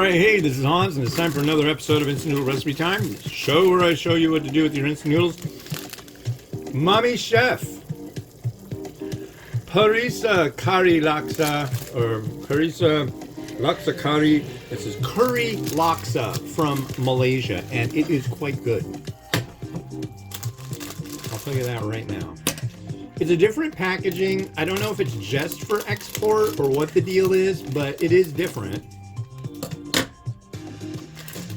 Alright, hey, this is Hans, and it's time for another episode of Instant Noodle Recipe Time, the show where I show you what to do with your instant noodles. Mamee Chef. Parisa Kari Laksa, or Parisa Laksa Kari. This is curry laksa from Malaysia, and it is quite good. I'll tell you that right now. It's a different packaging. I don't know if it's just for export or what the deal is, but it is different.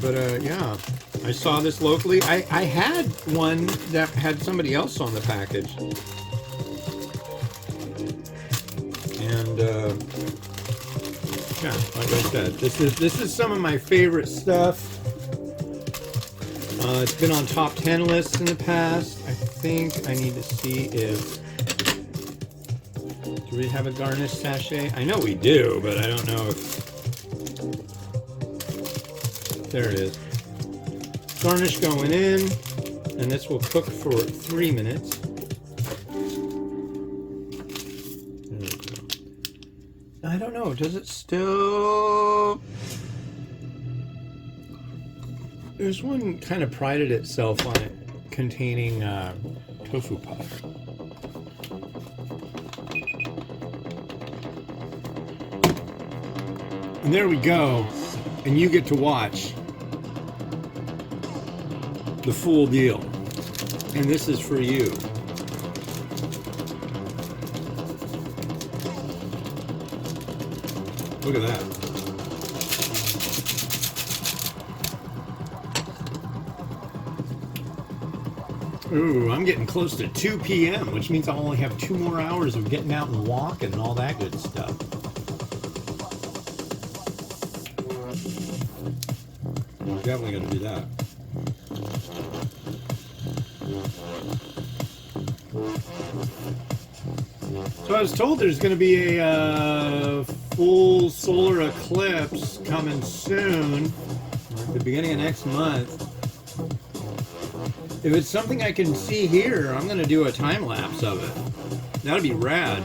But yeah, I saw this locally. I had one that had somebody else on the package. And yeah, like I said, this is some of my favorite stuff. It's been on top 10 lists in the past. I think I need to see if... Do we have a garnish sachet? I know we do, but I don't know if... There it is. Garnish going in, and this will cook for 3 minutes. I don't know, does it still... There's one kind of prided itself on it containing tofu puff. And there we go, and you get to watch the full deal. And this is for you. Look at that. Ooh, I'm getting close to 2 p.m., which means I'll only have 2 more hours of getting out and walking and all that good stuff. Definitely gonna do that. So I was told there's going to be a full solar eclipse coming soon, at the beginning of next month. If it's something I can see here, I'm going to do a time lapse of it. That'll be rad.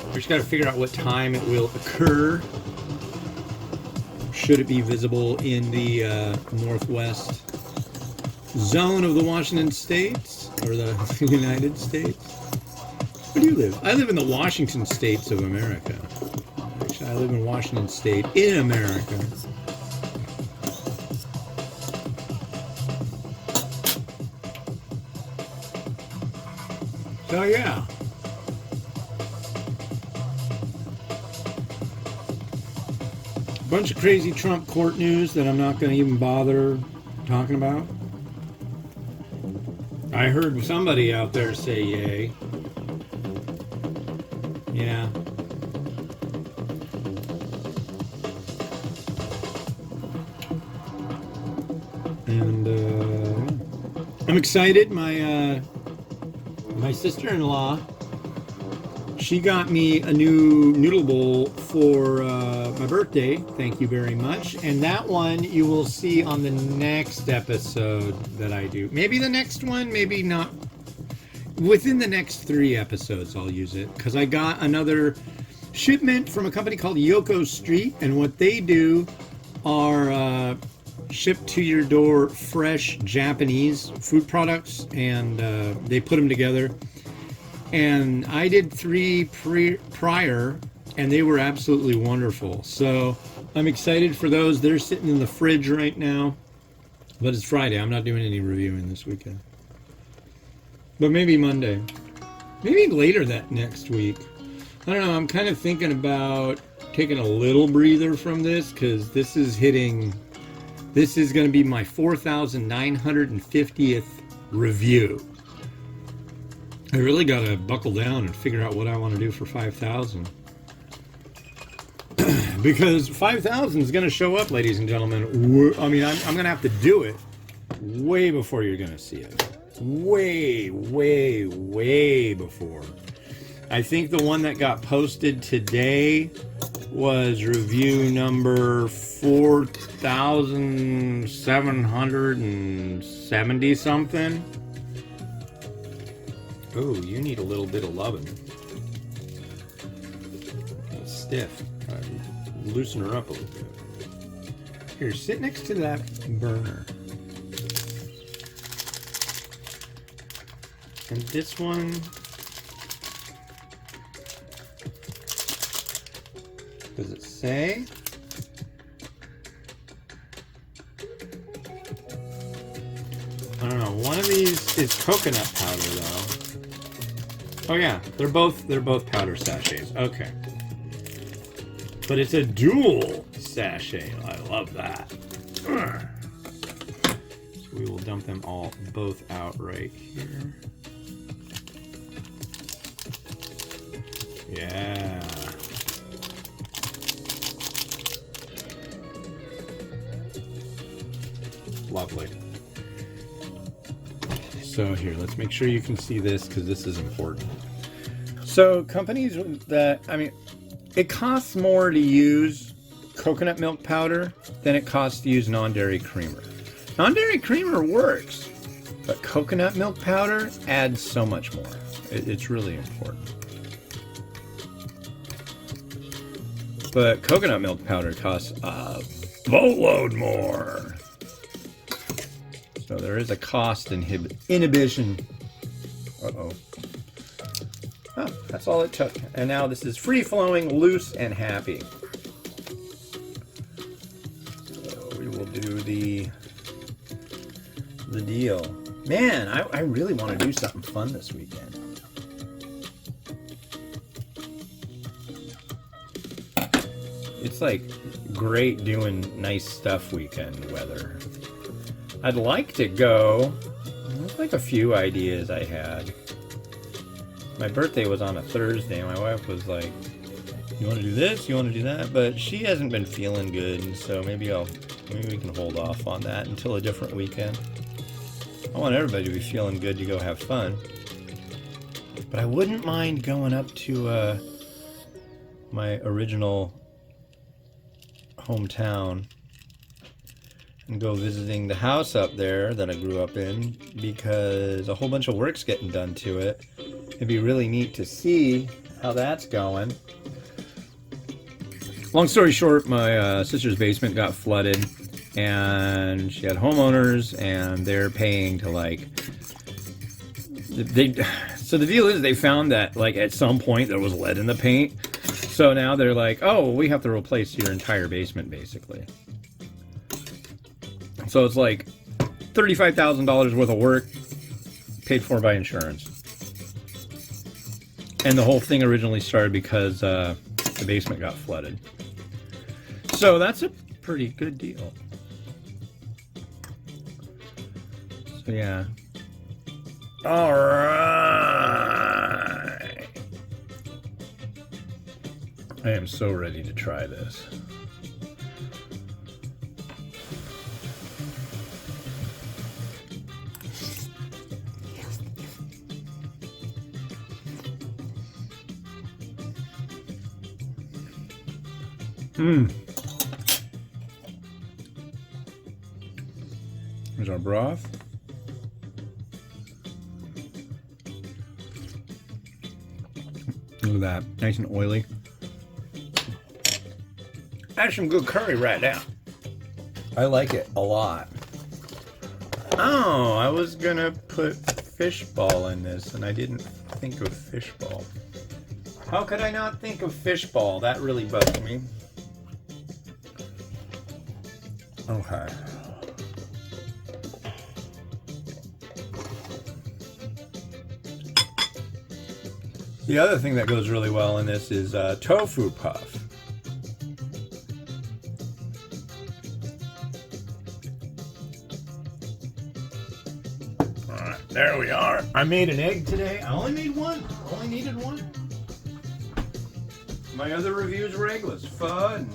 We just got to figure out what time it will occur. Should it be visible in the northwest zone of the Washington States or the United States? Where do you live? I live in the Washington States of America. Actually, I live in Washington State in America. So yeah. Bunch of crazy Trump court news that I'm not going to even bother talking about. I heard somebody out there say yay. Yeah. And I'm excited. My sister-in-law, she got me a new noodle bowl for my birthday. Thank you very much. And that one you will see on the next episode that I do. Maybe the next one, maybe not. Within the next 3 episodes, I'll use it. Because I got another shipment from a company called Yoko Street. And what they do are ship to your door fresh Japanese food products. And they put them together. And I did 3 prior, and they were absolutely wonderful. So I'm excited for those. They're sitting in the fridge right now. But it's Friday. I'm not doing any reviewing this weekend. But maybe Monday. Maybe later that next week. I don't know. I'm kind of thinking about taking a little breather from this, because this is going to be my 4,950th review. I really got to buckle down and figure out what I want to do for 5,000. Because 5,000 is going to show up, ladies and gentlemen. I mean, I'm going to have to do it way before you're going to see it. Way, way, way before. I think the one that got posted today was review number 4,770 something. Oh, you need a little bit of loving. It's stiff. loosen her up a little bit. Here, sit next to that burner. And this one, does it say? I don't know. One of these is coconut powder, though. Oh yeah, they're both powder sachets. Okay, but it's a dual sachet. I love that. So we will dump them both out right here. Yeah. Lovely. So here, let's make sure you can see this because this is important. So companies that, I mean, it costs more to use coconut milk powder than it costs to use non-dairy creamer. Non-dairy creamer works, but coconut milk powder adds so much more. It's really important. But coconut milk powder costs a boatload more. So there is a cost inhibition. Uh-oh. Oh, that's all it took. And now this is free-flowing, loose, and happy. So we will do the deal. Man, I really want to do something fun this weekend. It's like great doing nice stuff weekend weather. I'd like to go. There's like a few ideas I had. My birthday was on a Thursday. My wife was like, "You want to do this? You want to do that?" But she hasn't been feeling good, and so maybe we can hold off on that until a different weekend. I want everybody to be feeling good to go have fun. But I wouldn't mind going up to my original hometown and go visiting the house up there that I grew up in, because a whole bunch of work's getting done to it. It'd be really neat to see how that's going. Long story short, my sister's basement got flooded, and she had homeowners, and they're paying to so the deal is they found that like at some point there was lead in the paint. So now they're like, oh, we have to replace your entire basement, basically. So it's like $35,000 worth of work paid for by insurance. And the whole thing originally started because the basement got flooded. So that's a pretty good deal. So yeah. All right. I am so ready to try this. There's our broth. Look at that, nice and oily. That's some good curry right now. I like it a lot. Oh, I was gonna put fish ball in this and I didn't think of fish ball. How could I not think of fish ball? That really bugged me. Okay. The other thing that goes really well in this is tofu puff. All right, there we are. I made an egg today. I only made one. Only needed one. My other reviews were eggless. Fun.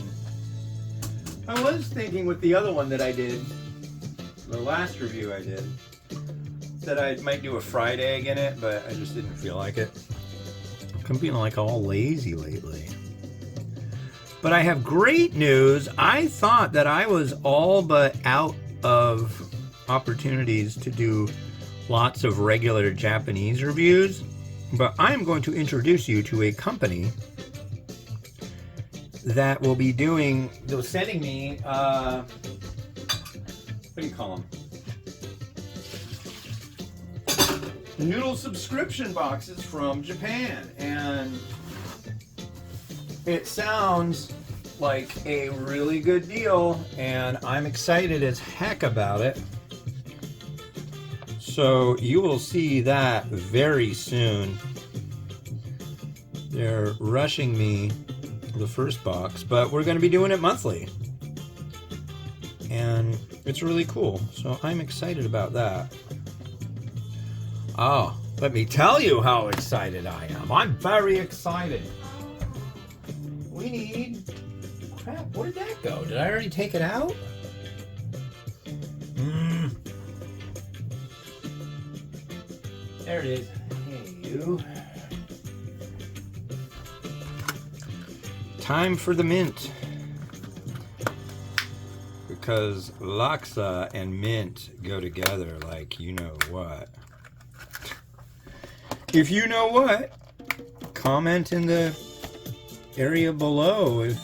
I was thinking with the other one that I did, the last review I did, that I might do a fried egg in it, but I just didn't feel like it. I'm feeling like all lazy lately. But I have great news. I thought that I was all but out of opportunities to do lots of regular Japanese reviews, but I am going to introduce you to a company that will be sending me, what do you call them? Noodle subscription boxes from Japan. And it sounds like a really good deal, and I'm excited as heck about it. So you will see that very soon. They're rushing me the first box, but we're going to be doing it monthly. And it's really cool. So I'm excited about that. Oh, let me tell you how excited I am. I'm very excited. We need... Crap, where did that go? Did I already take it out? There it is. Hey, you. Time for the mint. Because laksa and mint go together like you know what. If you know what, comment in the area below if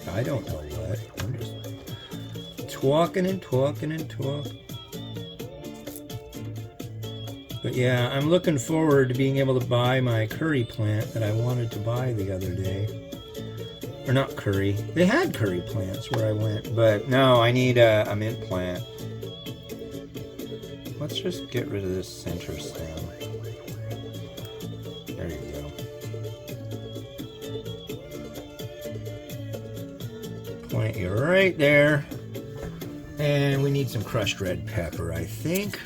I don't know what. I'm just talking and talking and talking. But yeah, I'm looking forward to being able to buy my curry plant that I wanted to buy the other day. Or not curry. They had curry plants where I went, but no, I need a mint plant. Let's just get rid of this center stem. There you go. Point you right there. And we need some crushed red pepper, I think.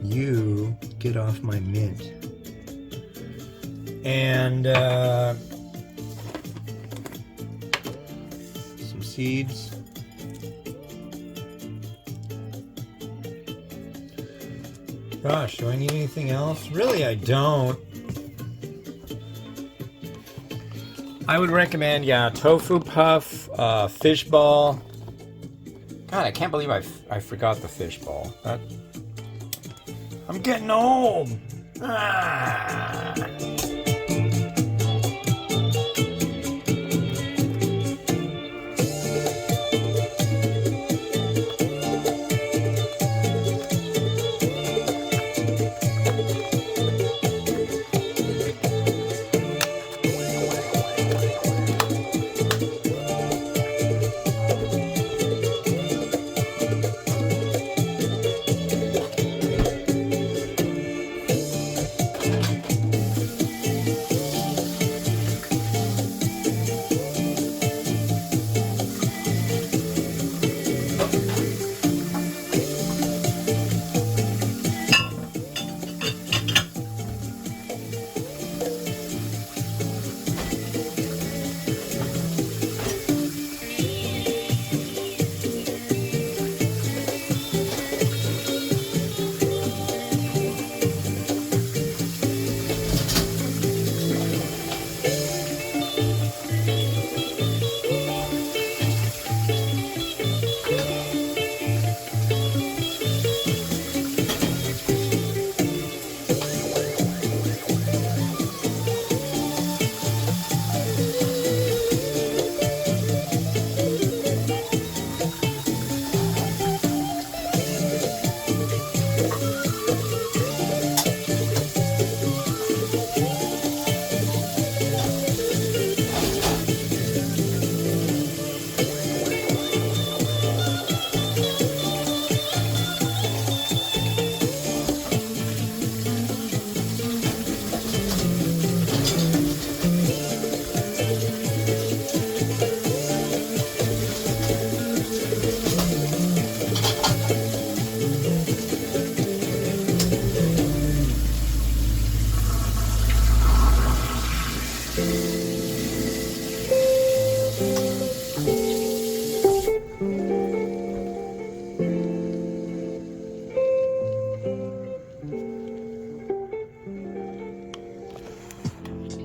You get off my mint. And some seeds. Gosh, do I need anything else? Really, I don't. I would recommend, yeah, tofu puff, fish ball. God, I can't believe I forgot the fish ball. I'm getting old. Ah.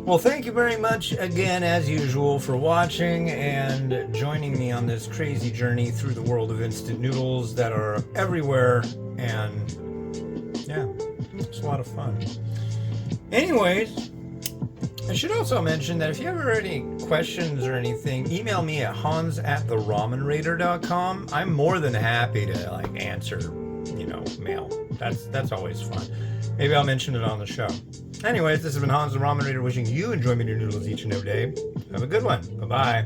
Well, thank you very much again, as usual, for watching and joining me on this crazy journey through the world of instant noodles that are everywhere. And yeah, it's a lot of fun. Anyways, I should also mention that if you have any questions or anything, email me at hans@theramenraider.com. I'm more than happy to answer, mail. That's always fun. Maybe I'll mention it on the show. Anyways, this has been Hans the Ramen Raider wishing you enjoy your noodles each and every day. Have a good one. Bye-bye.